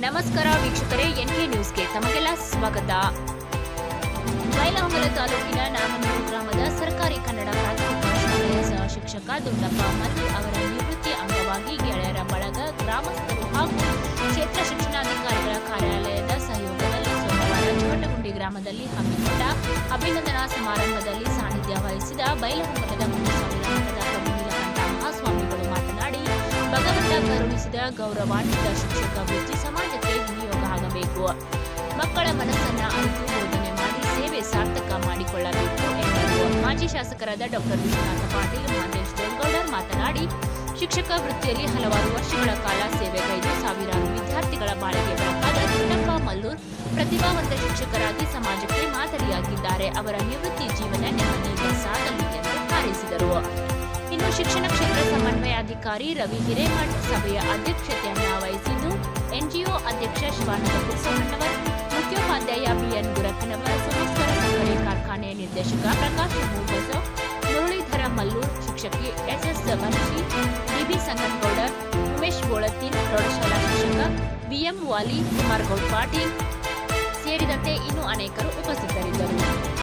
ನಮಸ್ಕಾರ ವೀಕ್ಷಕರೇ, ಎನ್ಕೆ ನ್ಯೂಸ್ಗೆ ತಮಗೆಲ್ಲ ಸ್ವಾಗತ. ಬೈಲಹೊಂಗಲ ತಾಲೂಕಿನ ನಾಗನೂರು ಗ್ರಾಮದ ಸರ್ಕಾರಿ ಕನ್ನಡ ಪ್ರಾಥಮಿಕ ಶಾಲೆಯ ಸಹ ಶಿಕ್ಷಕ ದುಂಡಪ್ಪ ಮಲ್ಲೂರ್ ಅವರ ನಿವೃತ್ತಿ ಅಂಗವಾಗಿ ಗೆಳೆಯರ ಬಳಗ, ಗ್ರಾಮಸ್ಥರು ಹಾಗೂ ಕ್ಷೇತ್ರ ಶಿಕ್ಷಣಾಧಿಕಾರಿಗಳ ಕಾರ್ಯಾಲಯದ ಸಹಯೋಗದಲ್ಲಿ ಸೋಮವಾರ ಚೋಟಗುಂಡಿ ಗ್ರಾಮದಲ್ಲಿ ಹಮ್ಮಿಕೊಂಡ ಅಭಿನಂದನಾ ಸಮಾರಂಭದಲ್ಲಿ ಸಾನ್ನಿಧ್ಯ ವಹಿಸಿದ ಬೈಲಹೊಂಗಲದ 3000 ಮಠದ ಪ್ರಭು ನೀಲಕಂಠ ಮಹಾಸ್ವಾಮಿಗಳು ಮಾತನಾಡಿ, ಭಗವಂತ ಕರುಣಿಸಿದ ಗೌರವಾನ್ವಿತ ಶಿಕ್ಷಕ ವೃತ್ತಿ ಸಮಾಜಕ್ಕೆ ವಿನಿಯೋಗ ಆಗಬೇಕು. ಮಕ್ಕಳ ಮನಸ್ಸನ್ನ ಅರಿತು ಬೋಧನೆ ಮಾಡಿ ಸೇವೆ ಸಾರ್ಥಕ ಮಾಡಿಕೊಳ್ಳಬೇಕು ಎಂದರು. ಮಾಜಿ ಶಾಸಕರಾದ ಡಾ. ವಿಶ್ವನಾಥ ಪಾಟೀಲ್, ಮಹೇಶ್ ದೊಡ್ಡಗೌಡರ್ ಮಾತನಾಡಿ, ಶಿಕ್ಷಕ ವೃತ್ತಿಯಲ್ಲಿ ಹಲವಾರು ವರ್ಷಗಳ ಕಾಲ ಸೇವೆಗೈದು ಸಾವಿರಾರು ವಿದ್ಯಾರ್ಥಿಗಳ ಬಾಳಿಗೆ ಬೆಳಕಾದ ದುಂಡಪ್ಪ ಮಲ್ಲೂರ್ ಪ್ರತಿಭಾವಂತ ಶಿಕ್ಷಕರಾಗಿ ಸಮಾಜಕ್ಕೆ ಮಾದರಿಯಾಗಿದ್ದಾರೆ. ಅವರ ನಿವೃತ್ತಿ ಜೀವನ ನೆಮ್ಮದಿಯಿಂದ ಸಾಗಲಿ ಎಂದು ಹಾರೈಸಿದರು. ಇನ್ನು ಶಿಕ್ಷಣ ಕ್ಷೇತ್ರ ಸಮನ್ವಯಾಧಿಕಾರಿ ರವಿ ಹಿರೇಮಠ್ ಸಭೆಯ ಅಧ್ಯಕ್ಷತೆಯನ್ನು ವಹಿಸಿದ್ದು, ಎನ್ಜಿಒ ಅಧ್ಯಕ್ಷ ಶಿವಾನಂದ ಕುರ್ಸಮ್ಮನವರ್, ಮುಖ್ಯೋಪಾಧ್ಯಾಯ ಬಿಎನ್ ಗುರಕ್ಕನವರ್, ಸೋಮೇಶ್ವರ ಸಕ್ಕರೆ ಕಾರ್ಖಾನೆ ನಿರ್ದೇಶಕ ಪ್ರಕಾಶ್ ಮೂಬಸವ್, ಮುರಳೀಧರ ಮಲ್ಲೂರ್, ಶಿಕ್ಷಕಿ ಎಸ್ಎಸ್ ಬನಶಿ, ಡಿಬಿ ಸಂಗನಗೌಡರ್, ಉಮೇಶ್ ಬೋಳತ್ತಿನ್, ಪ್ರೌಢಶಾಲಾ ಶಿಕ್ಷಕ ಬಿಎಂ ವಾಲಿ, ಕುಮಾರ್ ಗೌಡ್ ಪಾಟೀಲ್ ಸೇರಿದಂತೆ ಇನ್ನೂ ಅನೇಕರು ಉಪಸ್ಥಿತರಿದ್ದರು.